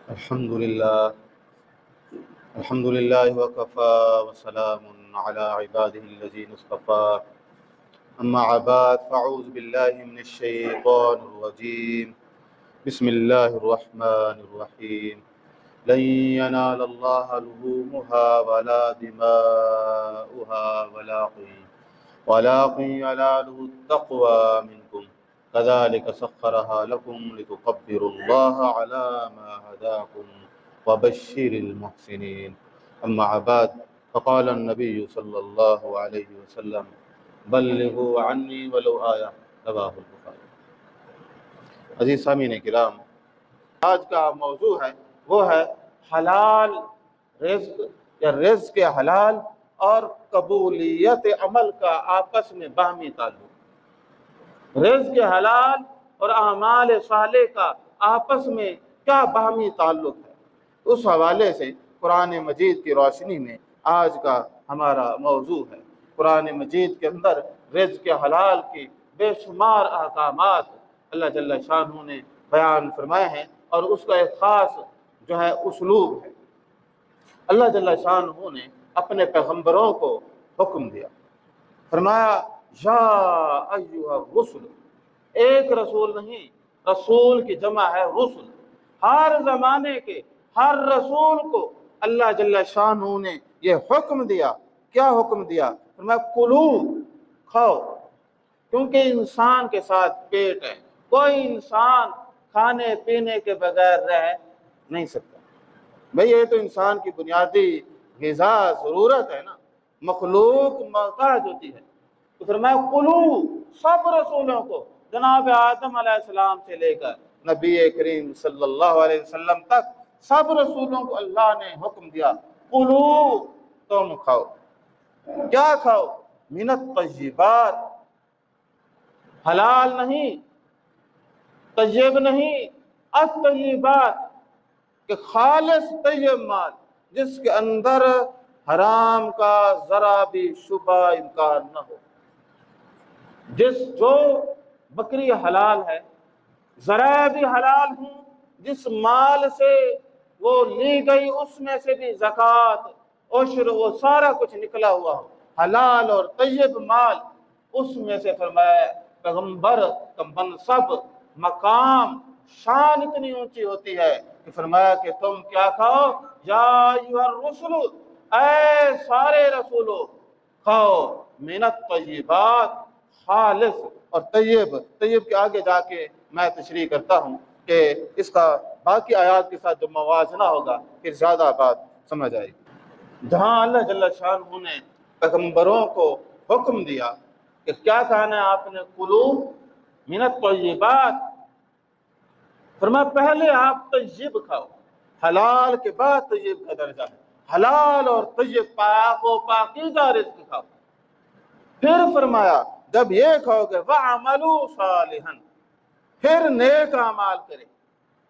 الحمد لله الحمد لله وكفى وسلام على عباده الذين اصطفى أما بعد فأعوذ بالله من الشيطان الرجيم بسم الله الرحمن الرحيم لن ينال الله لحومها ولا دماؤها ولكن يناله التقوى منكم كذلك سخرها لكم لتكبروا الله على ما هداكم وبشر المحسنين أما بعد فقال النبي صلى الله عليه وسلم بلغوا عني ولو آية رواه البخاری۔ عزیز سامعین کرام، آج کا موضوع ہے وہ ہے حلال رزق یا رزق کے حلال اور قبولیت عمل کا آپس میں باہمی تعلق۔ رزق حلال اور اعمال صالح کا آپس میں کیا باہمی تعلق ہے، اس حوالے سے قرآن مجید کی روشنی میں آج کا ہمارا موضوع ہے۔ قرآن مجید کے اندر رزق حلال کے بے شمار احکامات اللہ جل شانہ نے بیان فرمائے ہیں، اور اس کا ایک خاص جو ہے اسلوب ہے۔ اللہ جل شانہ نے اپنے پیغمبروں کو حکم دیا، فرمایا یا ایھا الرسل، ایک رسول نہیں، رسول کی جمع ہے رسل۔ ہر زمانے کے ہر رسول کو اللہ جل شانہ نے یہ حکم دیا۔ کیا حکم دیا؟ فرمایا کلو، کھاؤ، کیونکہ انسان کے ساتھ پیٹ ہے، کوئی انسان کھانے پینے کے بغیر رہ نہیں سکتا۔ بھئی یہ تو انسان کی بنیادی غذا ضرورت ہے نا، مخلوق محتاج ہوتی ہے۔ تو فرمایا کلو، سب رسولوں کو، جناب آدم علیہ السلام سے لے کر نبی کریم صلی اللہ علیہ وسلم تک سب رسولوں کو اللہ نے حکم دیا کلو، تم کھاؤ۔ کیا کھاؤ؟ من الطیبات، حلال نہیں، طیب نہیں، الطیبات کہ خالص طیب مال، جس کے اندر حرام کا ذرا بھی شبہ امکان نہ ہو۔ جو بکری حلال ہے، ذرا بھی حلال ہوں، جس مال سے وہ لی گئی اس میں سے بھی زکوٰۃ، عشر، وہ سارا کچھ نکلا ہوا ہو، حلال اور طیب مال، اس میں سے فرمایا پیغمبر کا منصب، مقام، شان اتنی اونچی ہوتی ہے کہ فرمایا کہ تم کیا کھاؤ؟ یا ایھا الرسل، اے سارے رسولو، کھاؤ من الطیبات، خالص اور طیب۔ طیب کے آگے جا کے میں تشریح کرتا ہوں کہ اس کا باقی آیات کے ساتھ جو موازنہ ہوگا پھر زیادہ بات سمجھ آئے گی۔ جہاں اللہ جل شانہ نے پیغمبروں کو حکم دیا کہ کیا کہنا ہے آپ نے، کلو من الطیبات، فرمایا پہلے آپ طیب کھاؤ، حلال کے بعد طیب کا درجہ ہے۔ حلال اور طیب، پاک و پاکیزہ رزق کھاؤ۔ پھر فرمایا جب یہ کھاؤ گے وَعَمَلُوا صَالِحًا، پھر نیک اعمال کرے۔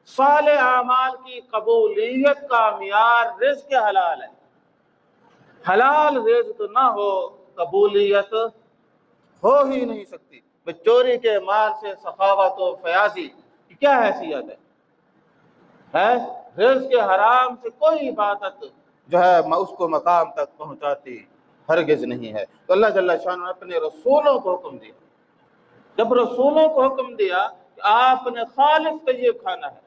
صالح اعمال کی قبولیت کا معیار رزق حلال ہے۔ حلال رزق نہ ہو قبولیت ہو ہی نہیں سکتی۔ چوری کے مال سے سخاوت و فیاضی کی کیا حیثیت ہے؟ رزق حرام سے کوئی عبادت جو ہے اس کو مقام تک پہنچاتی ہرگز نہیں ہے۔ تو اللہ جل شانہ نے اپنے رسولوں کو حکم دیا، جب رسولوں کو حکم دیا کہ آپ نے خالص طیب کھانا ہے،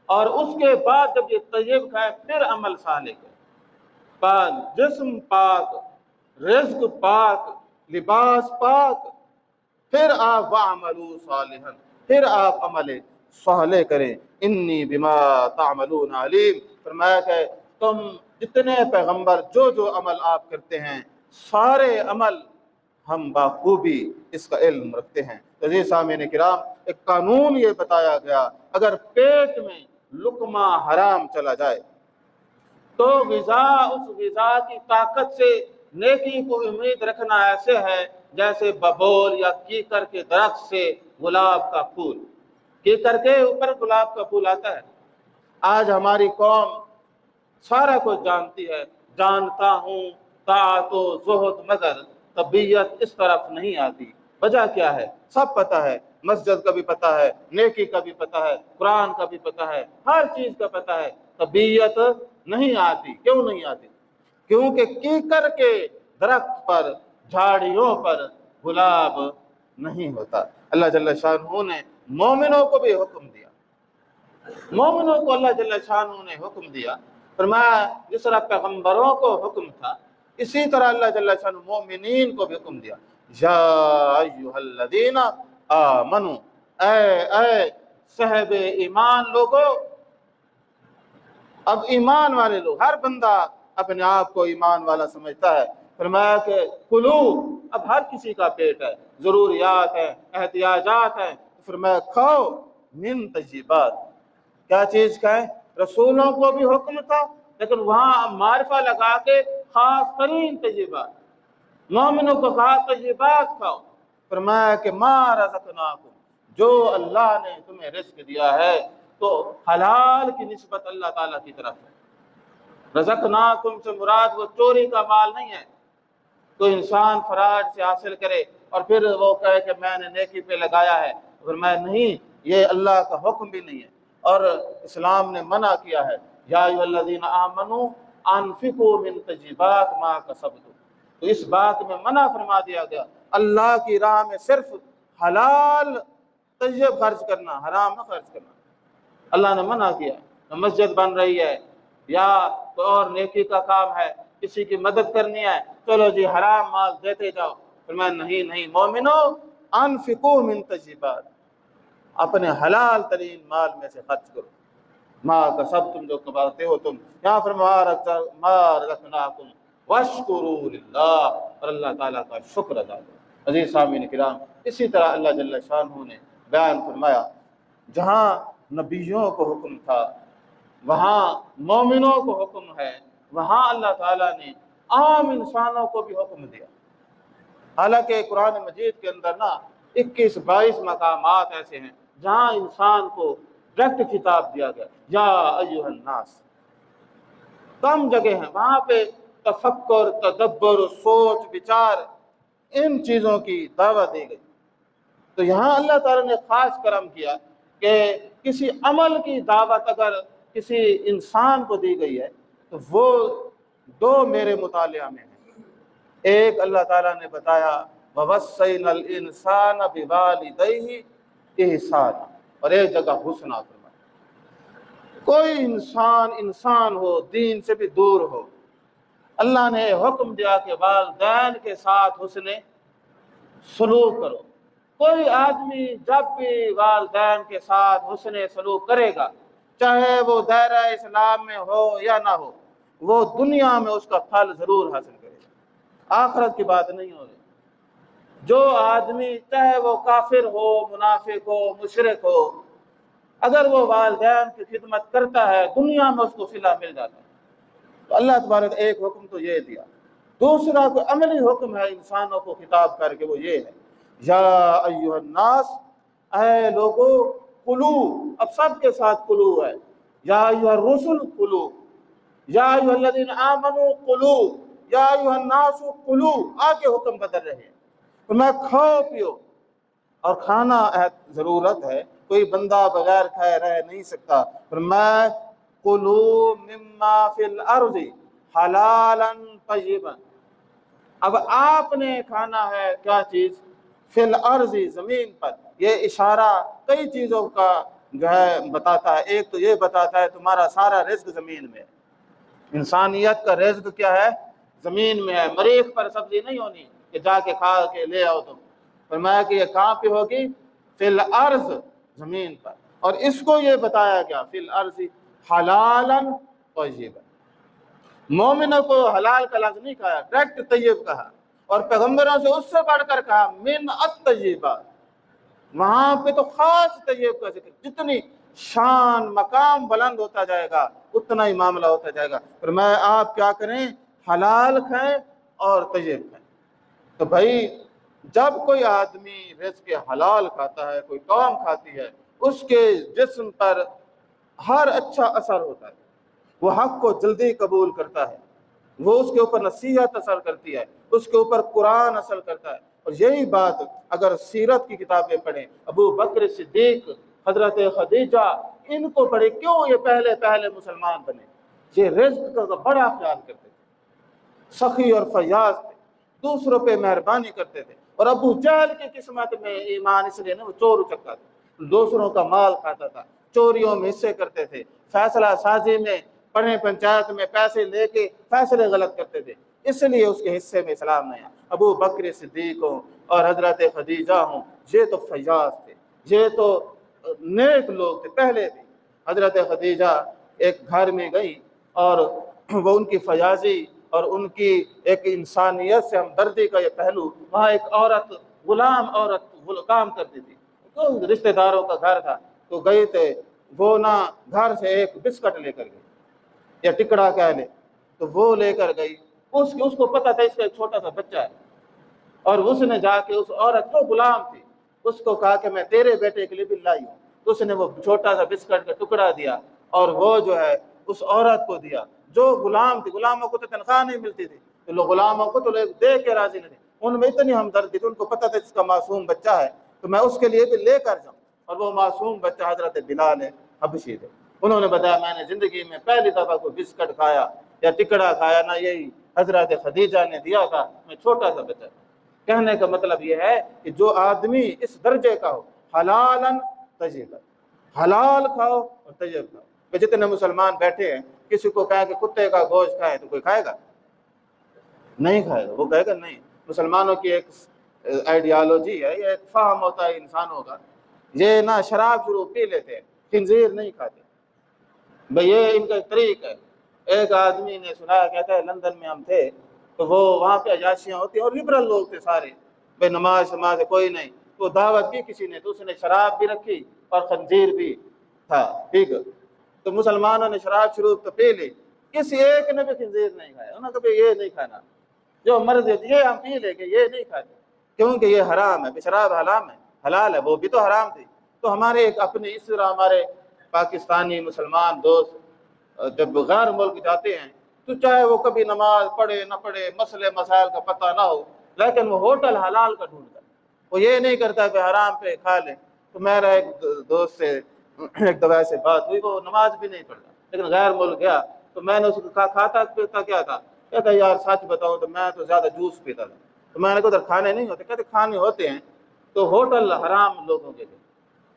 اور اس کے بعد جب یہ طیب کھائے پھر عمل صالح کرے، جسم پاک، رزق پاک، لباس پاک، پھر آپ وَعَمَلُوا صَالِحًا، پھر آپ عمل صالح کریں۔ انی بما تعملون علیم، فرمایا کہ تم جتنے پیغمبر جو عمل آپ کرتے ہیں، سارے عمل ہم بخوبی اس کا علم رکھتے ہیں۔ عزیز سامعین کرام، ایک قانون یہ بتایا گیا، اگر پیٹ میں لقمہ حرام چلا جائے تو غذا، اس غذا کی طاقت سے نیکی کو امید رکھنا ایسے ہے جیسے ببول یا کیکر کے درخت سے گلاب کا پھول، کیکر کے اوپر گلاب کا پھول آتا ہے۔ آج ہماری قوم سارا کچھ جانتی ہے، جانتا ہوں طاعت و زہد، مگر طبیعت اس طرف نہیں آتی۔ وجہ کیا ہے؟ سب پتہ ہے، مسجد کا بھی پتہ ہے، نیکی کا بھی پتہ ہے، قرآن کا بھی پتہ ہے، ہر چیز کا پتہ ہے، طبیعت نہیں آتی. کیوں نہیں آتی؟ کیونکہ کیکر کے درخت پر، جھاڑیوں پر گلاب نہیں ہوتا. اللہ جل شانہ نے مومنوں کو بھی حکم دیا، مومنوں کو اللہ جل شانہ نے حکم دیا. فرمایا جس طرح پیغمبروں کو حکم تھا اسی طرح اللہ جل شانہ مومنین کو بھی حکم دیا. یا ایھا الذین آمنو، اے صاحب ایمان لوگو. اب ایمان والے لوگ، ہر بندہ اپنے آپ کو ایمان والا سمجھتا ہے. فرمایا کہ کلو، اب ہر کسی کا پیٹ ہے، ضروریات ہیں، احتیاجات ہیں. فرمایا کھاؤ من طیبات. کیا چیز کھائیں؟ رسولوں کو بھی حکم تھا لیکن وہاں معرفہ لگا کے خاص ترین طیبات. مومنوں کو کہا طیبات کھاؤ. فرمایا کہ ما رزقناکم، جو اللہ نے تمہیں رزق دیا ہے تو حلال کی نسبت اللہ تعالیٰ کی طرف ہے. رزقناکم سے مراد وہ چوری کا مال نہیں ہے. کوئی انسان فراڈ سے حاصل کرے اور پھر وہ کہے کہ میں نے نیکی پہ لگایا ہے. فرمایا نہیں، یہ اللہ کا حکم بھی نہیں ہے اور اسلام نے منع کیا ہے. یا ایھا الذین آمنوا انفقوا من طیبات ما کسبتم. تو اس بات میں منع فرما دیا گیا اللہ کی راہ میں صرف حلال طیب خرچ کرنا، حرام نہ خرچ کرنا. اللہ نے منع کیا. مسجد بن رہی ہے یا کوئی اور نیکی کا کام ہے، کسی کی مدد کرنی ہے، چلو جی حرام مال دیتے جاؤ. فرمایا نہیں نہیں مومنو، انفقوا من طیبات، اپنے حلال ترین مال میں سے خرچ کرو. ما کسبتم، جو کماتے ہو تم. یہاں فرمایا ما رزقناکم واشکروا للہ، اور اللہ تعالیٰ کا شکر ادا کرو. عزیز سامعین کرام، اسی طرح اللہ جل شانہ نے بیان فرمایا جہاں نبیوں کو حکم تھا وہاں مومنوں کو حکم ہے، وہاں اللہ تعالیٰ نے عام انسانوں کو بھی حکم دیا. حالانکہ قرآن مجید کے اندر 21-22 مقامات ایسے ہیں جہاں انسان کو ڈائریکٹ خطاب دیا گیا، یا ایھا الناس. کم جگہ ہیں وہاں پہ تفکر، تدبر، سوچ بچار، ان چیزوں کی دعوت دی گئی. تو یہاں اللہ تعالیٰ نے خاص کرم کیا کہ کسی عمل کی دعوت اگر کسی انسان کو دی گئی ہے تو وہ دو میرے مطالعہ میں ہیں. ایک اللہ تعالیٰ نے بتایا وَوَصَّيْنَا الْإِنسَانَ بِوَالِدَيْهِ إِحْسَانًا، اور ایک جگہ حسنا فرمایا. کوئی انسان ہو دین سے بھی دور ہو، اللہ نے حکم دیا کہ والدین کے ساتھ حسن سلوک کرو. کوئی آدمی جب بھی والدین کے ساتھ حسن سلوک کرے گا، چاہے وہ دائرہ اسلام میں ہو یا نہ ہو، وہ دنیا میں اس کا پھل ضرور حاصل کرے گا. آخرت کی بات نہیں ہو رہی. جو آدمی چاہے وہ کافر ہو، منافق ہو، مشرک ہو، اگر وہ والدین کی خدمت کرتا ہے دنیا میں اس کو صلہ مل جاتا ہے. تو اللہ تبارک ایک حکم تو یہ دیا. دوسرا کوئی عملی حکم ہے انسانوں کو خطاب کر کے، وہ یہ ہے یا ایھا الناس، اے لوگو کلو. اب سب کے ساتھ کلو ہے. یا ایھا الرسل کلو، یا ایھا الذین آمنوا کلو، یا ایھا الناس کلو. آگے حکم بدل رہے ہیں. تو میں کھاؤ پیو، اور کھانا ضرورت ہے، کوئی بندہ بغیر کھائے رہ نہیں سکتا. میں کلو مما فی الارض حلالا طیبا. اب آپ نے کھانا ہے کیا چیز؟ فی الارض، زمین پر. یہ اشارہ کئی چیزوں کا جو ہے بتاتا ہے. ایک تو یہ بتاتا ہے تمہارا سارا رزق زمین میں ہے. انسانیت کا رزق کیا ہے؟ زمین میں ہے. مریخ پر سبزی نہیں ہونی کہ جا کے کھا کے لے آؤ تم. فرمایا کہ یہ کہاں پہ ہوگی؟ فی الارض، زمین پر. اور اس کو یہ بتایا گیا فی الارض حلالا طیبا. مومنوں کو حلال کا لفظ نہیں کہا، ڈائریکٹ طیب کہا. اور پیغمبروں سے اس سے بڑھ کر کہا من الطیبات. وہاں پہ تو خاص طیب کا ذکر. جتنی شان مقام بلند ہوتا جائے گا اتنا ہی معاملہ ہوتا جائے گا. فرمایا آپ کیا کریں؟ حلال کھائیں اور طیب کھائیں. تو بھائی جب کوئی آدمی رزق حلال کھاتا ہے، کوئی قوم کھاتی ہے، اس کے جسم پر ہر اچھا اثر ہوتا ہے. وہ حق کو جلدی قبول کرتا ہے، وہ اس کے اوپر نصیحت اثر کرتی ہے، اس کے اوپر قرآن اثر کرتا ہے. اور یہی بات اگر سیرت کی کتابیں پڑھیں، ابو بکر صدیق، حضرت خدیجہ ان کو پڑھے کیوں یہ پہلے پہلے مسلمان بنے، یہ رزق کا بڑا خیال کرتے تھے، سخی اور فیاض تھے، دوسروں پہ مہربانی کرتے تھے۔ اور ابو جہل کی قسمت میں ایمان اس لیے نا، وہ چور اچکا تھا، دوسروں کا مال کھاتا تھا، چوریوں میں حصے کرتے تھے، فیصلہ سازی میں پڑھے پنچایت میں پیسے لے کے فیصلے غلط کرتے تھے، اس لیے اس کے حصے میں اسلام نہیں آیا۔ ابو بکر صدیق ہوں اور حضرت خدیجہ ہوں، یہ تو فیاض تھے، یہ تو نیک لوگ تھے پہلے بھی۔ حضرت خدیجہ ایک گھر میں گئی اور وہ ان کی فیاضی اور ان کی ایک انسانیت سے ہمدردی کا یہ پہلو، وہاں ایک عورت، غلام عورت کام کرتی تھی، تو رشتہ داروں کا گھر تھا، تو گئے تھے، وہ نا گھر سے ایک بسکٹ لے کر گئی یا ٹکڑا کہہ لے، تو وہ لے کر گئی، اس کو پتہ تھا اس کا ایک چھوٹا سا بچہ ہے، اور اس نے جا کے اس عورت جو غلام تھی اس کو کہا کہ میں تیرے بیٹے کے لیے بھی لائی ہوں، تو اس نے وہ چھوٹا سا بسکٹ کا ٹکڑا دیا اور وہ جو ہے اس عورت کو دیا جو غلام تھی۔ غلاموں کو تو تنخواہ نہیں ملتی تھی، تو لوگ غلاموں کو تو دے کے راضی نہیں تھے، ان میں اتنی ہمدردی تھی، ان کو پتہ تھا اس کا معصوم بچہ ہے تو میں اس کے لیے بھی لے کر جاؤں۔ اور وہ معصوم بچہ حضرت بلال حبشی تھے، انہوں نے بتایا میں نے زندگی میں پہلی دفعہ کوئی بسکٹ کھایا یا ٹکڑا کھایا نا، یہی حضرت خدیجہ نے دیا تھا، میں چھوٹا سا بچہ تھا۔ کہنے کا مطلب یہ ہے کہ جو آدمی اس درجے کا ہو، حلالن طیبا، حلال کھاؤ اور طیب کھاؤ۔ جتنے مسلمان بیٹھے ہیں، کسی کو کہے کہ کتے کا گوشت کھائے تو کوئی کھائے گا؟ نہیں کھائے گا، وہ کہے گا نہیں۔ مسلمانوں کی ایک آئیڈیالوجی ہے، یہ ایک فہم ہوتا ہے انسانوں کا، یہ نا شراب شروع پی لیتے ہیں، خنزیر نہیں کھاتے، بھئی یہ ان کا طریق ہے۔ ایک آدمی نے سنایا، کہتا ہے لندن میں ہم تھے تو وہ وہاں پہ عیاشیاں ہوتی ہیں اور لبرل لوگ تھے سارے، بھئی نماز شماز کوئی نہیں، تو دعوت کی کسی نے، تو اس نے شراب بھی رکھی اور خنزیر بھی تھا، ٹھیک ہے، تو مسلمانوں نے شراب شروع تو پی لی، کسی ایک نے بھی خنزیر نہیں کھایا، انہوں نے کہا یہ نہیں کھانا، جو مرضی یہ ہم پی لیں گے، یہ نہیں کھاتے کیونکہ یہ حرام ہے، شراب حرام ہے، حلال ہے، وہ بھی تو حرام تھی۔ تو ہمارے ایک اپنے اس طرح ہمارے پاکستانی مسلمان دوست جب غیر ملک جاتے ہیں تو چاہے وہ کبھی نماز پڑھے نہ پڑھے، مسئلے مسائل کا پتہ نہ ہو، لیکن وہ ہوٹل حلال کا ڈھونڈتا ہے، وہ یہ نہیں کرتا کہ حرام پہ کھا لے۔ تو میرا ایک دوست سے ایک دفعہ سے بات ہوئی، وہ نماز بھی نہیں پڑھتا لیکن غیر ملک گیا، تو میں نے اس کو کہا کھاتا پیتا کیا تھا؟ کہتا یار سچ بتاؤں تو میں تو زیادہ جوس پیتا تھا۔ تو میں نے کہا ادھر کھانے نہیں ہوتے؟ کہتے کھانے ہوتے ہیں، تو ہوٹل حرام لوگوں کے لیے۔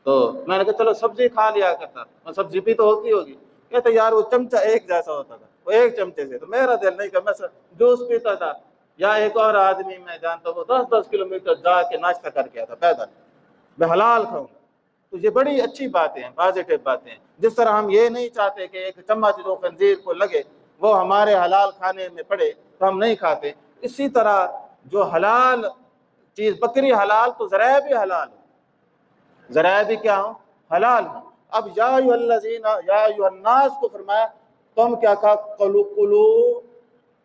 تو میں نے کہا چلو سبزی کھا لیا کرتا، اور سبزی بھی تو ہوتی ہوگی۔ کہتے یار وہ چمچہ ایک جیسا ہوتا تھا، وہ ایک چمچے سے، تو میرا دل نہیں کہ میں جوس پیتا تھا۔ یا ایک اور آدمی میں جانتا ہوں، وہ 10-10 کلومیٹر جا کے ناشتہ کر کے آتا پیدل، میں حلال کھاؤں گا۔ تو یہ بڑی اچھی باتیں ہیں، پازیٹیو باتیں ہیں۔ جس طرح ہم یہ نہیں چاہتے کہ ایک چمچ جو خنزیر کو لگے وہ ہمارے حلال کھانے میں پڑے تو ہم نہیں کھاتے، اسی طرح جو حلال چیز، بکری حلال تو ذرائع بھی حلال ہو، ذرائع بھی کیا ہوں؟ حلال ہوں۔ اب یا ایھا الذین، یا ایھا الناس کو فرمایا تم کیا کہا؟ کلوا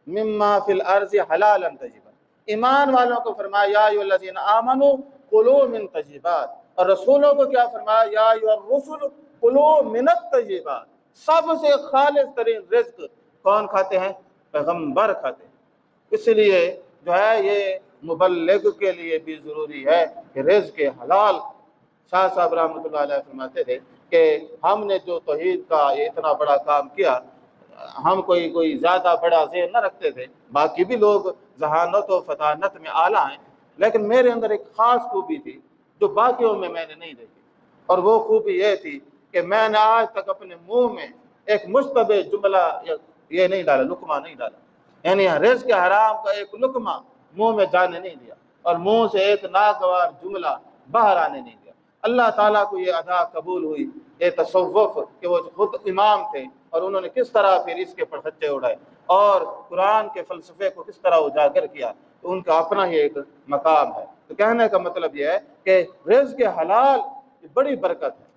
مما فی الارض حلالا طیبا۔ ایمان والوں کو فرمایا یا ایھا الذین آمنوا کلوا من طیبات، اور رسولوں کو کیا فرمایا؟ یا ایھا الرسل کلوا من الطیبات۔ سب سے خالص ترین رزق کون کھاتے ہیں؟ پیغمبر کھاتے ہیں۔ اس لیے جو ہے یہ مبلغ کے لیے بھی ضروری ہے کہ رزق حلال۔ شاہ صاحب رحمۃ اللہ علیہ فرماتے تھے کہ ہم نے جو توحید کا یہ اتنا بڑا کام کیا، ہم کوئی زیادہ بڑا ذہن نہ رکھتے تھے، باقی بھی لوگ ذہانت و فطانت میں اعلیٰ ہیں، لیکن میرے اندر ایک خاص خوبی تھی جو باقیوں میں نے نہیں دیکھی، اور وہ خوبی یہ تھی کہ میں نے آج تک اپنے منہ میں ایک مشتبہ جملہ یہ نہیں ڈالا، لقمہ نہیں ڈالا، یعنی رزق حرام کا ایک لقمہ منہ میں جانے نہیں دیا، اور منہ سے ایک ناگوار جملہ باہر آنے نہیں دیا۔ اللہ تعالیٰ کو یہ ادا قبول ہوئی، یہ تصوف کہ وہ خود امام تھے اور انہوں نے کس طرح پھر اس کے پرچے اڑائے اور قرآن کے فلسفے کو کس طرح اجاگر کیا، تو ان کا اپنا ہی ایک مقام ہے۔ تو کہنے کا مطلب یہ ہے کہ رزق حلال بڑی برکت ہے۔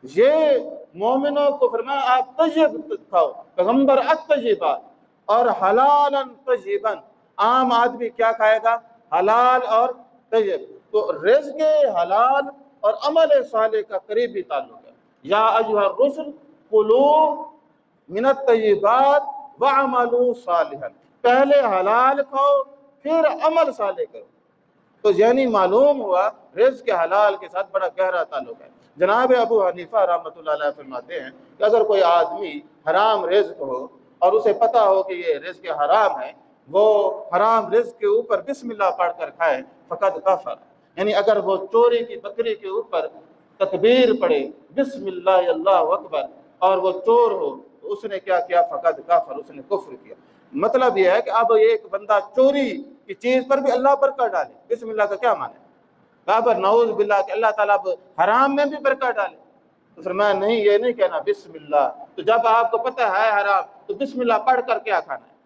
یہ مومنوں کو فرمایا آپ طیب کھاؤ، پیغمبر الطیبات، اور حلالا طیبا، عام آدمی کیا کھائے گا؟ حلال اور طیب۔ تو رزق حلال اور عمل صالح کا قریبی تعلق ہے۔ یا ایھا الرسل کلوا من الطیبات واعملوا صالحا، پہلے حلال کھاؤ پھر عمل صالح کرو۔ تو یعنی معلوم ہوا رزق حلال کے ساتھ بڑا گہرا تعلق ہے۔ جناب ابو حنیفہ رحمۃ اللہ علیہ فرماتے ہیں کہ اگر کوئی آدمی حرام رزق ہو اور اسے پتہ ہو کہ یہ رزق حرام ہے، وہ حرام رزق کے اوپر بسم اللہ پڑھ کر کھائے فقط کفر، یعنی اگر وہ چوری کی بکری کے اوپر تکبیر پڑھے بسم اللہ اللہ اکبر اور وہ چور ہو تو اس نے کیا کیا؟ فقط کفر، اس نے کفر کیا۔ مطلب یہ ہے کہ اب ایک بندہ چوری کی چیز پر بھی اللہ برکت ڈالے، بسم اللہ کا کیا معنی ہے؟ کہا پر نعوذ باللہ کہ اللہ تعالیٰ اب حرام میں بھی برکت ڈالے، تو فرمایا نہیں، یہ نہیں کہنا بسم اللہ۔ تو جب آپ کو پتہ ہے حرام تو بسم اللہ پڑھ کر کیا کھانا ہے؟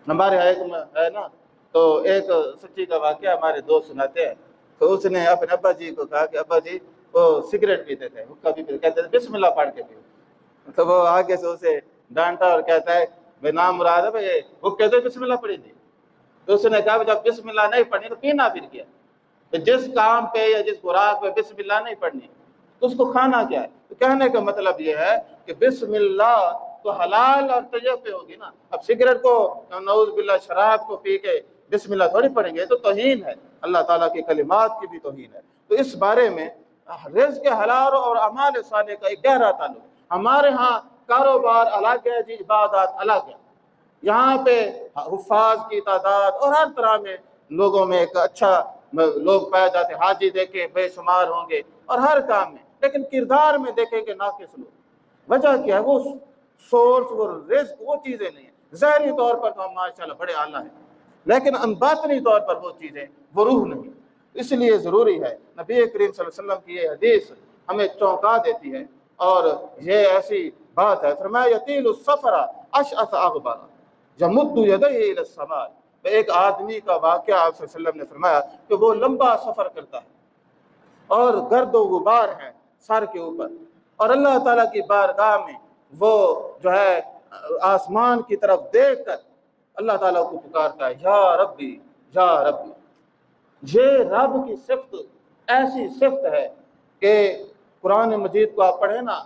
ہمارے ہے نا، تو ایک سچی کا واقعہ ہمارے دوست سناتے ہیں، تو اس نے اپنے ابا جی کو کہا کہ ابا جی وہ سگریٹ پیتے تھے، حقہ بھی پیتے، کہتے تھے بسم اللہ پڑھ کے پیو، تو وہ آگے سے اسے ڈانٹا اور کہتا ہے بھائی نام مراد ہے بھائی وہ کہتے بسم اللہ پڑھی تھی۔ تو اس نے کہا جب بسم اللہ نہیں پڑھنی تو پینا پھر کیا؟ جس کام پہ یا جس خوراک پہ بسم اللہ نہیں پڑھنی تو اس کو کھانا کیا ہے؟ تو کہنے کا مطلب یہ ہے کہ بسم اللہ تو حلال اور طیب پہ ہوگی نا۔ اب سگریٹ کو نعوذ باللہ شراب کو پی کے بسم اللہ تھوڑی پڑھیں گے، تو توہین ہے، اللہ تعالیٰ کی کلمات کی بھی توہین ہے۔ تو اس بارے میں رزق حلال اور اعمال صالح کا ایک گہرا تعلق ہے۔ ہمارے ہاں کاروبار الگ ہے جی، عبادات الگ ہے۔ یہاں پہ حفاظ کی تعداد اور ہر طرح میں لوگوں میں ایک اچھا لوگ پائے جاتے، حاجی دیکھیں بے شمار ہوں گے اور ہر کام میں، لیکن کردار میں دیکھیں کہ ناقص لوگ۔ وجہ کیا ہے؟ وہ سورس، وہ رزق، وہ چیزیں نہیں ہیں۔ ظاہری طور پر تو ہم ماشاءاللہ بڑے اعلیٰ ہیں، لیکن باطنی طور پر وہ چیزیں، وہ روح نہیں۔ اس لیے ضروری ہے، نبی کریم صلی اللہ علیہ وسلم کی یہ حدیث ہمیں چونکا دیتی ہے، اور یہ ایسی بات ہے، فرمایا یطیل السفر اشعث اغبر یمد یدیہ الی السماء۔ ایک آدمی کا واقعہ آپ صلی اللہ علیہ وسلم نے فرمایا کہ وہ لمبا سفر کرتا ہے اور گرد و غبار ہے سر کے اوپر، اور اللہ تعالیٰ کی بارگاہ میں وہ جو ہے آسمان کی طرف دیکھ کر اللہ تعالیٰ کو پکارتا ہے، یا ربی یا ربی۔ یہ رب کی صفت ایسی صفت ہے کہ قرآن مجید کو آپ پڑھیں نا،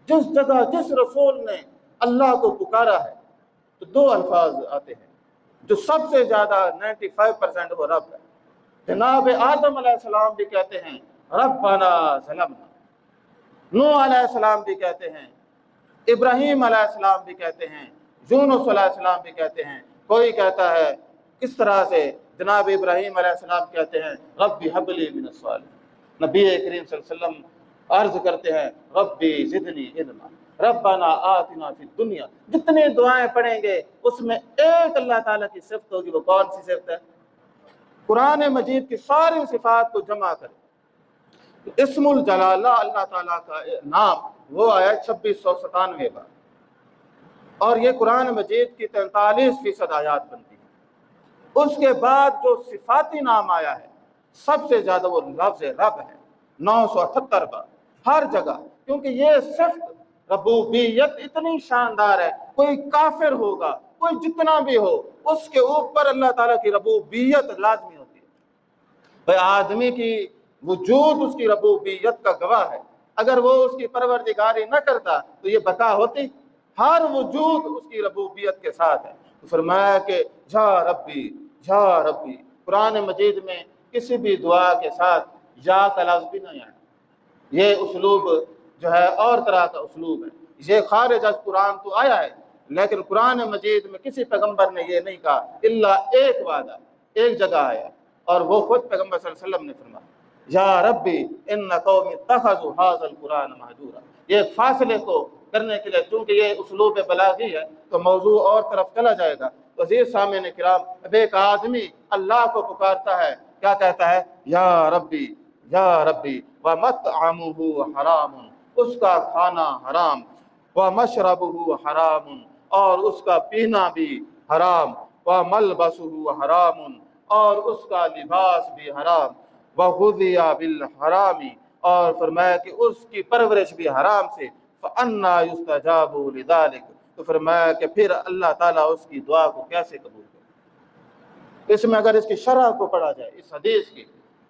جس جگہ جس رسول نے اللہ کو پکارا ہے تو دو الفاظ آتے ہیں جو سب سے زیادہ 95% وہ رب ہے۔ جناب آدم علیہ السلام بھی کہتے ہیں ربنا ظلمنا، نوح علیہ السلام بھی کہتے ہیں، ابراہیم علیہ السلام بھی کہتے ہیں، یونس علیہ السلام بھی کہتے ہیں۔ کوئی کہتا ہے کس طرح سے؟ جناب ابراہیم علیہ السلام کہتے ہیں ربی حب لی من الصالحین، نبی کریم صلی اللہ علیہ وسلم عرض کرتے ہیں ربی زدنی علما، ربنا آتنا فی الدنیا۔ جتنی دعائیں پڑھیں گے اس میں ایک اللہ تعالیٰ کی صفت ہوگی، وہ کون سی صفت ہے؟ قرآن مجید کی ساری صفات کو جمع کریں، اسم الجلالہ اللہ تعالیٰ کا نام وہ آیا 2697 بار، اور یہ قرآن مجید کی 43% آیات بنتی ہیں۔ اس کے بعد جو صفاتی نام آیا ہے سب سے زیادہ وہ لفظ رب ہے، 978 بار ہر جگہ، کیونکہ یہ صفت ربوبیت اتنی شاندار ہے، کوئی کافر ہوگا، کوئی جتنا بھی ہو، اس کے اوپر اللہ تعالیٰ کی ربوبیت لازمی ہوتی ہے۔ بھئی آدمی کی وجود اس کی ربوبیت کا گواہ ہے، اگر وہ اس کی پروردگاری نہ کرتا تو یہ بقا ہوتی؟ ہر وجود اس کی ربوبیت کے ساتھ ہے۔ تو فرمایا کہ یا ربی یا ربی۔ قرآن مجید میں کسی بھی دعا کے ساتھ یا کا لفظ بھی نہیں آیا، یہ اسلوب جو ہے اور طرح کا اسلوب ہے، یہ خارج از قرآن تو آیا ہے، لیکن قرآن مجید میں کسی پیغمبر نے یہ نہیں کہا الا ایک وعدہ، ایک جگہ آیا، اور وہ خود پیغمبر صلی اللہ علیہ وسلم نے فرمایا یا ربی ان قوم اتخذوا هذا القرآن مہجورا۔ یہ ایک فاصلے کو کرنے کے لیے، چونکہ یہ اسلوب بلاغی ہے تو موضوع اور طرف چلا جائے گا۔ تو عزیز سامعین کرام، اب ایک آدمی اللہ کو پکارتا ہے، کیا کہتا ہے؟ یا ربی یا ربی، ومطعمہ حرام، اس کا کھانا حرام، ومشربہ حرام، اور اس کا پینا بھی حرام، وملبسہ حرام، اور اس کا لباس بھی حرام، وغذی بالحرام، اور فرمایا کہ اس کی پرورش بھی حرام سے، فأنا یستجاب لذلک، تو فرمایا کہ پھر اللہ تعالیٰ اس کی دعا کو کیسے قبول کرے؟ اس میں اگر اس کی شرح کو پڑھا جائے اس حدیث کی،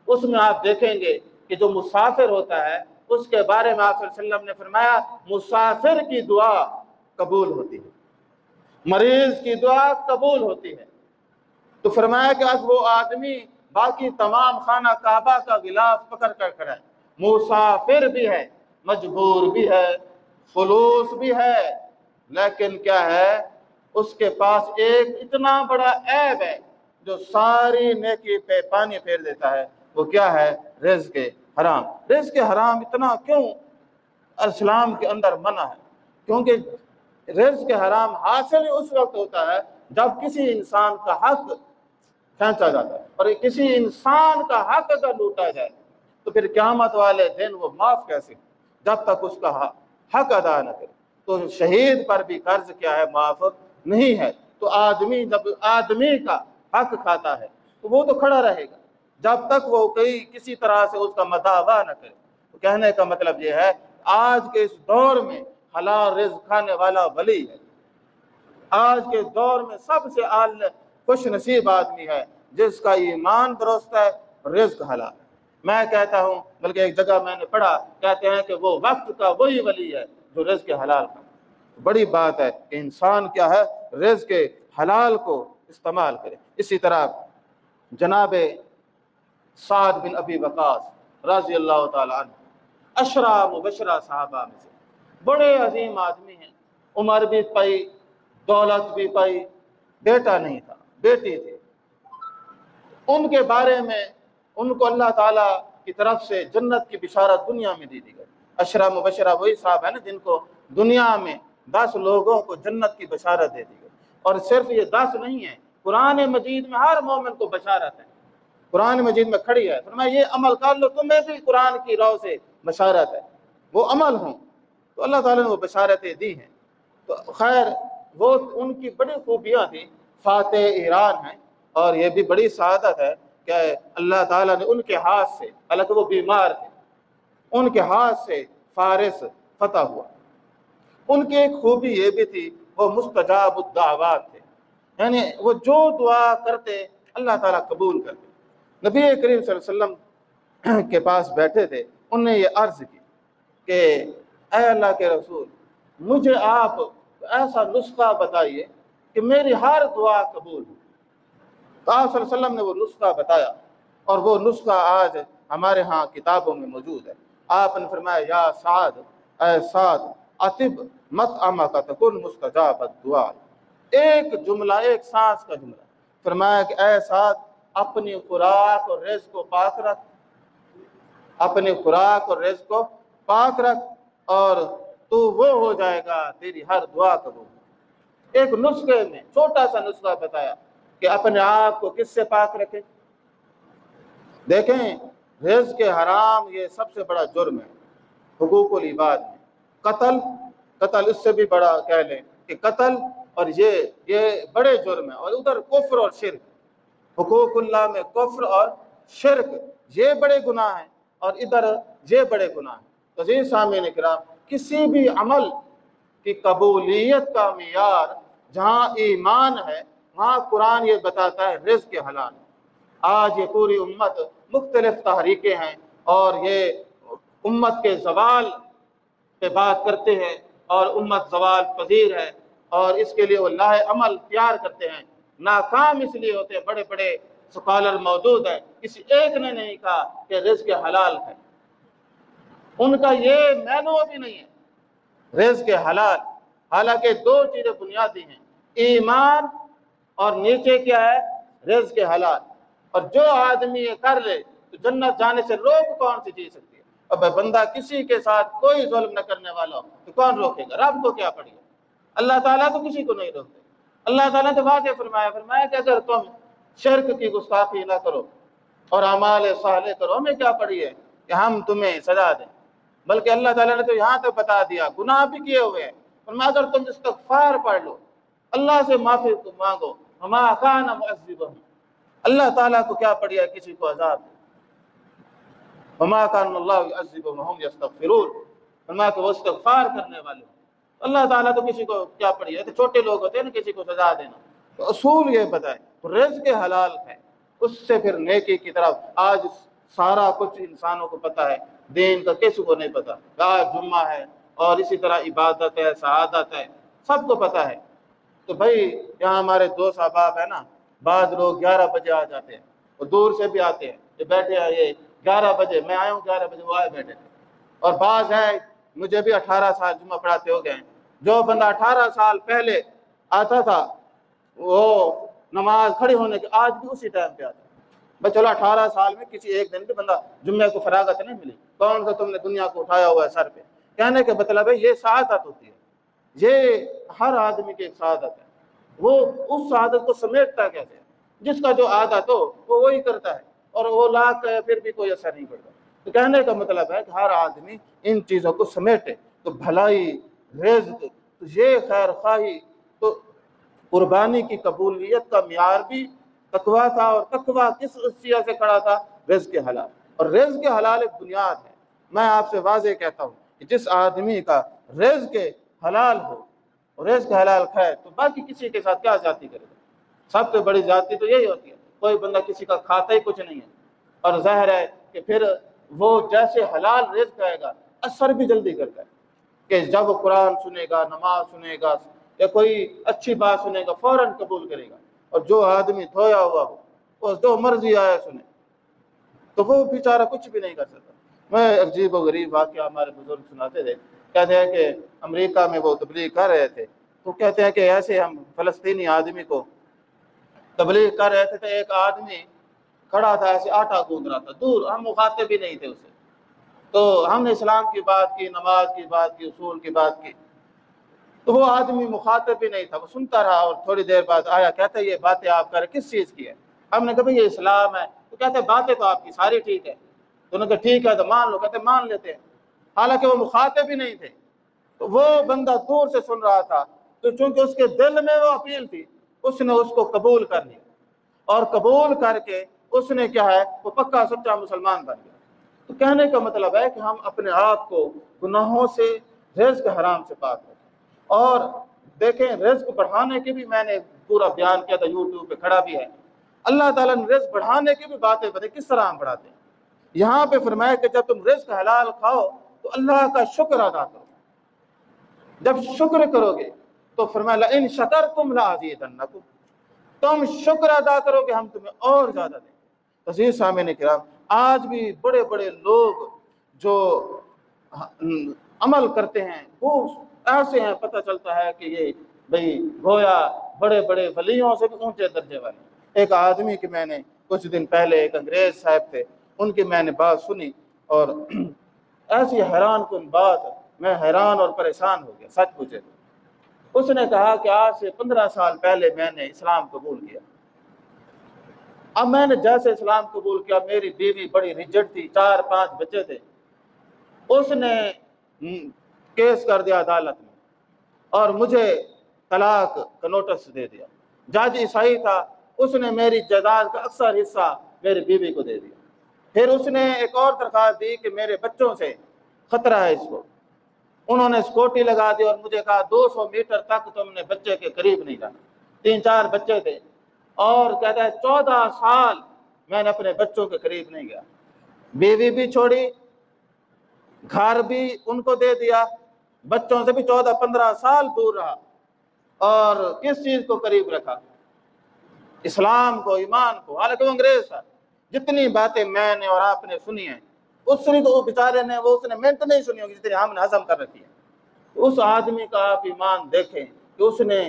اس میں آپ دیکھیں گے کہ جو مسافر ہوتا ہے اس کے بارے میں آپ صلی اللہ علیہ وسلم نے فرمایا مسافر کی دعا قبول ہوتی ہے، مریض کی دعا قبول ہوتی ہے۔ تو فرمایا کہ اب وہ آدمی باقی تمام خانہ کعبہ کا غلاف پکڑ کر کھڑا ہے، مسافر بھی ہے، مجبور بھی ہے، خلوص بھی ہے، لیکن کیا ہے، اس کے پاس ایک اتنا بڑا عیب ہے جو ساری نیکی پہ پانی پھیر دیتا ہے۔ وہ کیا ہے؟ رزق حرام۔ رزق حرام اتنا کیوں اسلام کے اندر منع ہے؟ کیونکہ رزق حرام حاصل اس وقت ہوتا ہے جب کسی انسان کا حق کھینچا جاتا ہے، اور کسی انسان کا حق اگر لوٹا جائے تو پھر قیامت والے دن وہ معاف کیسے، جب تک اس کا حق ادا نہ کرے۔ تو شہید پر بھی قرض کیا ہے؟ معاف نہیں ہے۔ تو آدمی جب آدمی کا حق کھاتا ہے تو وہ تو کھڑا رہے گا جب تک وہ کسی طرح سے اس کا مداوع نہ کرے۔ تو کہنے کا مطلب یہ ہے، آج کے اس دور میں حلال رزق کھانے والا ولی ہے۔ آج کے دور میں سب سے خوش نصیب آدمی ہے جس کا ایمان درست ہے، رزق حلال ہے۔ میں کہتا ہوں، بلکہ ایک جگہ میں نے پڑھا، کہتے ہیں کہ وہ وقت کا وہی ولی ہے جو رزق حلال کا۔ بڑی بات ہے کہ انسان کیا ہے؟ رزق حلال کو استعمال کرے۔ اسی طرح جناب سعد بن ابی وقاص رضی اللہ تعالی عنہ، عشرہ مبشرہ صحابہ میں سے بڑے عظیم آدمی ہیں، عمر بھی پائی، دولت بھی پائی، بیٹا نہیں تھا، بیٹی تھی۔ ان کے بارے میں ان کو اللہ تعالیٰ کی طرف سے جنت کی بشارت دنیا میں دی گئی۔ عشرہ مبشرہ وہی صاحب ہے نا جن کو دنیا میں 10 لوگوں کو جنت کی بشارت دے دی گئی۔ اور صرف یہ 10 نہیں ہے، قرآن مجید میں ہر مومن کو بشارت ہے، قرآن مجید میں کھڑی ہے۔ فرمایا یہ عمل کر لو، تمہیں بھی قرآن کی راہ سے بشارت ہے، وہ عمل ہوں۔ تو اللہ تعالیٰ نے وہ بشارتیں دی ہیں۔ تو خیر، وہ ان کی بڑی خوبیاں تھیں، فاتح ایران ہیں، اور یہ بھی بڑی سعادت ہے کہ اللہ تعالیٰ نے ان کے ہاتھ سے، حالانکہ وہ بیمار تھے، ان کے ہاتھ سے فارس فتح ہوا۔ ان کی ایک خوبی یہ بھی تھی، وہ مستجاب الدعوات تھے، یعنی وہ جو دعا کرتے اللہ تعالیٰ قبول کرتے۔ نبی کریم صلی اللہ علیہ وسلم کے پاس بیٹھے تھے، انہوں نے یہ عرض کی کہ اے اللہ کے رسول، مجھے آپ ایسا نسخہ بتائیے کہ میری ہر دعا قبول ہو۔ تو آپ صلی اللہ علیہ وسلم نے وہ نسخہ بتایا، اور وہ نسخہ آج ہمارے ہاں کتابوں میں موجود ہے۔ آپ نے فرمایا یا سعد، اے سعد، اطب مطعمک تکن مستجاب الدعاء۔ ایک جملہ، ایک سانس کا جملہ، فرمایا کہ اے سعد، اپنی خوراک اور رزق کو پاک رکھ، اپنی خوراک اور رزق کو پاک رکھ، اور تو وہ ہو جائے گا تیری ہر دعا قبول۔ ایک نسخے میں چھوٹا سا نسخہ بتایا کہ اپنے آپ کو کس سے پاک رکھے۔ دیکھیں، رزق حرام یہ سب سے بڑا جرم ہے حقوق العباد میں۔ قتل اس سے بھی بڑا کہہ لیں کہ قتل، اور یہ بڑے جرم ہیں۔ اور ادھر کفر اور شرک، حقوق اللہ میں کفر اور شرک یہ بڑے گناہ ہیں، اور ادھر یہ بڑے گناہ ہیں۔ تو عزیز سامعین کرام، کسی بھی عمل کی قبولیت کا معیار جہاں ایمان ہے، وہاں قرآن یہ بتاتا ہے رزق حلال۔ آج یہ پوری امت مختلف تحریکیں ہیں، اور یہ امت کے زوال پہ بات کرتے ہیں، اور امت زوال پذیر ہے، اور اس کے لیے وہ لاہ عمل تیار کرتے ہیں۔ ناکام اس لیے ہوتے ہیں، بڑے بڑے سکالر موجود ہیں، کسی ایک نے نہیں کہا کہ رزق حلال ہے۔ ان کا یہ مینو بھی نہیں ہے رزق حلال۔ حالانکہ 2 چیزیں بنیادی ہیں، ایمان اور نیچے کیا ہے؟ رزق حلال۔ اور جو آدمی یہ کر لے تو جنت جانے سے روک کون سی چیز سکتی ہے؟ اب بندہ کسی کے ساتھ کوئی ظلم نہ کرنے والا ہو تو کون روکے گا؟ رب کو کیا پڑی ہے؟ اللہ تعالیٰ تو کسی کو نہیں روکتے۔ اللہ تعالیٰ نے واضح فرمایا کہ اگر تم شرک کی گستاخی نہ کرو اور اعمال صالح کرو، ہمیں کیا پڑی ہے کہ ہم تمہیں سزا دیں؟ بلکہ اللہ تعالیٰ نے تو یہاں تک بتا دیا، گناہ بھی کیے ہوئے ہیں، فرمایا اگر تم استغفار پڑھ لو، اللہ سے معافی مانگو، وما کان معذبہم، اللہ تعالیٰ کو کیا پڑی ہے کسی کو عذاب دے؟ وما کان اللہ یعذبہم وہم یستغفرون، فرمایا کہ وہ استغفار کرنے والے ہیں۔ اللہ تعالیٰ تو کسی کو کیا پڑی ہے؟ تو چھوٹے لوگ ہوتے ہیں نا کسی کو سزا دینا۔ تو اصول یہ بتائے رزق حلال ہے، اس سے پھر نیکی کی طرف۔ آج سارا کچھ انسانوں کو پتہ ہے، دین کا کسی کو نہیں پتہ۔ آج جمعہ ہے، اور اسی طرح عبادت ہے، سعادت ہے، سب کو پتہ ہے۔ تو بھائی یہاں ہمارے 2 احباب ہیں نا، بعض لوگ 11 بجے آ جاتے ہیں، وہ دور سے بھی آتے ہیں، یہ بیٹھے ہیں، یہ 11 بجے میں آیا ہوں، 11 بجے وہ آئے بیٹھے تھے۔ اور بعض ہیں مجھے بھی 18 سال جمعہ پڑھاتے ہو گئے ہیں، جو بندہ 18 سال پہلے آتا تھا وہ نماز کھڑی ہونے کے آج بھی اسی ٹائم پہ آتا ہے۔ بھائی چلو 18 سال میں کسی ایک دن بھی بندہ جمعے کو فراغت نہیں ملی، کون سا تم نے دنیا کو اٹھایا ہوا ہے سر پہ۔ کہنے کا مطلب ہے یہ سعادت ہوتی ہے، یہ ہر آدمی کی ایک سعادت ہے، وہ اس سعادت کو سمیٹتا کیسے ہے؟ جس کا جو عادت ہو وہ وہی کرتا ہے، اور وہ لاکھ پھر بھی کوئی اثر نہیں پڑتا۔ تو کہنے کا مطلب ہے کہ ہر آدمی ان چیزوں کو سمیٹے، تو بھلائی، رزق، تو یہ خیر خواہی، تو قربانی کی قبولیت کا معیار بھی تقویٰ تھا، اور تقویٰ کس چیز سے کھڑا تھا؟ رزق حلال، اور رزق حلال ایک بنیاد ہے۔ میں آپ سے واضح کہتا ہوں کہ جس آدمی کا رزق حلال ہو، رزق حلال کھائے، تو باقی کسی کے ساتھ کیا زیادتی کرے گا؟ سب سے بڑی زیادتی تو یہی ہوتی ہے، کوئی بندہ کسی کا کھاتا ہی کچھ نہیں ہے، اور ظاہر ہے کہ پھر وہ جیسے حلال رزق آئے گا اثر بھی جلدی کرتا ہے، کہ جب وہ قرآن سنے گا، نماز سنے گا، یا کوئی اچھی بات سنے گا فوراً قبول کرے گا۔ اور جو آدمی دھویا ہوا ہو وہ جو مرضی آیا سنے تو وہ بیچارہ کچھ بھی نہیں کر سکتا۔ میں عجیب و غریب واقعہ ہمارے بزرگ سناتے تھے، کہتے ہیں کہ امریکہ میں وہ تبلیغ کر رہے تھے، تو کہتے ہیں کہ ایسے ہم فلسطینی آدمی کو تبلیغ کر رہے تھے، تو ایک آدمی کھڑا تھا ایسے آٹا گوندھ رہا تھا، دور، ہم مخاطب بھی نہیں تھے اسے، تو ہم نے اسلام کی بات کی، نماز کی بات کی، اصول کی بات کی، تو وہ آدمی مخاطب بھی نہیں تھا، وہ سنتا رہا، اور تھوڑی دیر بعد آیا، کہتا ہے یہ باتیں آپ کر کس چیز کی ہے؟ ہم نے کہا بھئی یہ اسلام ہے۔ تو کہتے ہیں باتیں تو آپ کی ساری ٹھیک ہے۔ تو انہوں نے کہا ٹھیک ہے تو مان لو، کہتے ہیں مان لیتے ہیں، حالانکہ وہ مخاطب بھی نہیں تھے۔ تو وہ بندہ دور سے سن رہا تھا، تو چونکہ اس کے دل میں وہ اپیل تھی، اس نے اس کو قبول کر لیا، اور قبول کر کے اس نے کیا ہے، وہ پکا سچا مسلمان بن گیا۔ تو کہنے کا مطلب ہے کہ ہم اپنے آپ کو گناہوں سے، رزق حرام سے پاک رکھیں۔ اور دیکھیں رزق بڑھانے کی بھی میں نے پورا بیان کیا تھا، یوٹیوب پہ کھڑا بھی ہے۔ اللہ تعالیٰ نے رزق بڑھانے کی بھی باتیں بتائیں، کس طرح ہم بڑھاتے ہیں۔ یہاں پہ فرمایا کہ جب تم رزق حلال کھاؤ تو اللہ کا شکر ادا کرو، جب شکر کرو گے تو فرمایا لئن شکرتم لأزیدنکم، تم شکر ادا کرو گے ہم تمہیں اور زیادہ دیں۔ عزیز سامعین کرام، آج بھی بڑے بڑے لوگ جو عمل کرتے ہیں وہ ایسے ہیں، پتہ چلتا ہے کہ یہ بھئی گویا بڑے بڑے ولیوں سے بھی اونچے درجے والے۔ ایک آدمی کی میں نے کچھ دن پہلے، ایک انگریز صاحب تھے، ان کی میں نے بات سنی، اور ایسی حیران کن بات، میں حیران اور پریشان ہو گیا سچ پوچھے تو۔ اس نے کہا کہ آج سے 15 سال پہلے میں نے اسلام قبول کیا۔ اب میں نے جیسے اسلام قبول کیا، میری بیوی بڑی ریجڈ تھی، 4-5 بچے تھے، اس نے کیس کر دیا عدالت میں، اور مجھے طلاق کا نوٹس دے دیا۔ جج عیسائی تھا، اس نے میری جائیداد کا اکثر حصہ میری بیوی کو دے دیا۔ پھر اس نے ایک اور درخواست دی کہ میرے بچوں سے خطرہ ہے اس کو، انہوں نے سکیورٹی لگا دی، اور مجھے کہا 200 میٹر تک تم نے بچے کے قریب نہیں جانا۔ 3-4 بچے تھے، اور کہتا ہے 14 سال میں نے اپنے بچوں کے قریب نہیں گیا، بیوی بھی چھوڑی، گھر بھی ان کو دے دیا، بچوں سے بھی 14-15 سال دور رہا، اور کس چیز کو قریب رکھا؟ اسلام کو، ایمان کو، حالانکہ وہ انگریز تھا۔ جتنی باتیں میں نے اور آپ نے سنی ہیں، اس نے تو وہ بیچارے نے، وہ اس نے منٹ نہیں سنی ہوگی جتنی ہم نے ہضم کر رکھی ہے۔ اس آدمی کا آپ ایمان دیکھیں کہ اس نے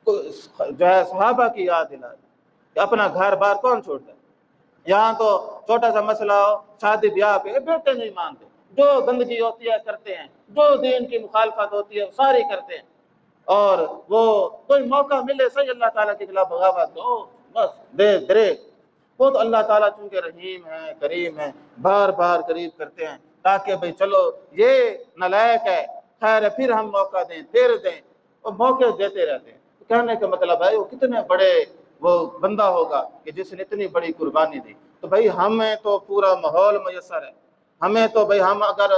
جو ہے صحابہ کی یاد دلائی کہ اپنا گھر بار کون چھوڑتا ہے۔ یہاں تو چھوٹا سا مسئلہ ہو، شادی بیاہ پہ بیٹے نہیں مانتے، جو گندگی ہوتی ہے کرتے ہیں، جو دین کی مخالفت ہوتی ہے ساری کرتے ہیں، اور وہ کوئی موقع ملے صحیح اللہ تعالیٰ کے خلاف بغاوت ہو، بس دے درے۔ وہ تو اللہ تعالیٰ چونکہ رحیم ہے، کریم ہے، بار بار قریب کرتے ہیں، تاکہ بھئی چلو یہ نالائق ہے، خیر ہے، پھر ہم موقع دیں، پھر دیں، اور موقع دیتے رہتے ہیں۔ کہنے کا مطلب ہے وہ کتنے بڑے وہ بندہ ہوگا کہ جس نے اتنی بڑی قربانی دی۔ تو بھئی ہمیں تو پورا ماحول میسر ہے، ہمیں تو بھئی ہم اگر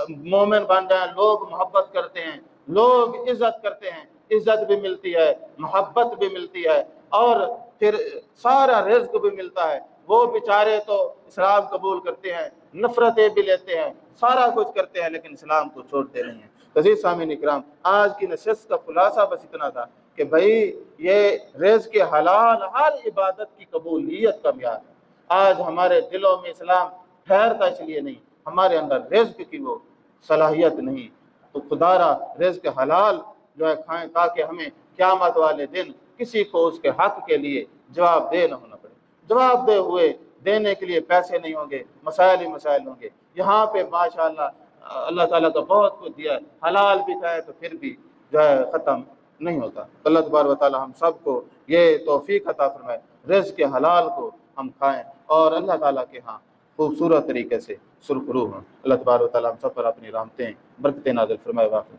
مومن بن جائیں، لوگ محبت کرتے ہیں، لوگ عزت کرتے ہیں، عزت بھی ملتی ہے، محبت بھی ملتی ہے، اور پھر سارا رزق بھی ملتا ہے۔ وہ بیچارے تو اسلام قبول کرتے ہیں، نفرتیں بھی لیتے ہیں، سارا کچھ کرتے ہیں، لیکن اسلام کو چھوڑتے نہیں ہیں۔ عزیز سامعین اکرام، آج کی نشست کا خلاصہ بس اتنا تھا کہ بھئی یہ رزق حلال ہر عبادت کی قبولیت کا معیار ہے۔ آج ہمارے دلوں میں اسلام ٹھہرتا اس لیے نہیں، ہمارے اندر رزق کی وہ صلاحیت نہیں۔ تو خدا را رزق حلال جو ہے کھائیں، تاکہ ہمیں قیامت والے دن کسی کو اس کے حق کے لیے جواب دہ نہ ہونا پڑے۔ جواب دہ ہوئے دینے کے لیے پیسے نہیں ہوں گے، مسائل ہی مسائل ہوں گے۔ یہاں پہ ماشاءاللہ اللہ تعالیٰ کا بہت کچھ دیا ہے، حلال بھی کھائے تو پھر بھی جو ہے ختم نہیں ہوتا۔ اللہ تبارک و تعالیٰ ہم سب کو یہ توفیق عطا فرمائے، رزق حلال کو ہم کھائیں اور اللہ تعالیٰ کے ہاں خوبصورت طریقے سے سرخرو ہوں۔ اللہ تبارک و تعالیٰ ہم سب پر اپنی رحمتیں برکتیں نازل فرمائے۔ واقعہ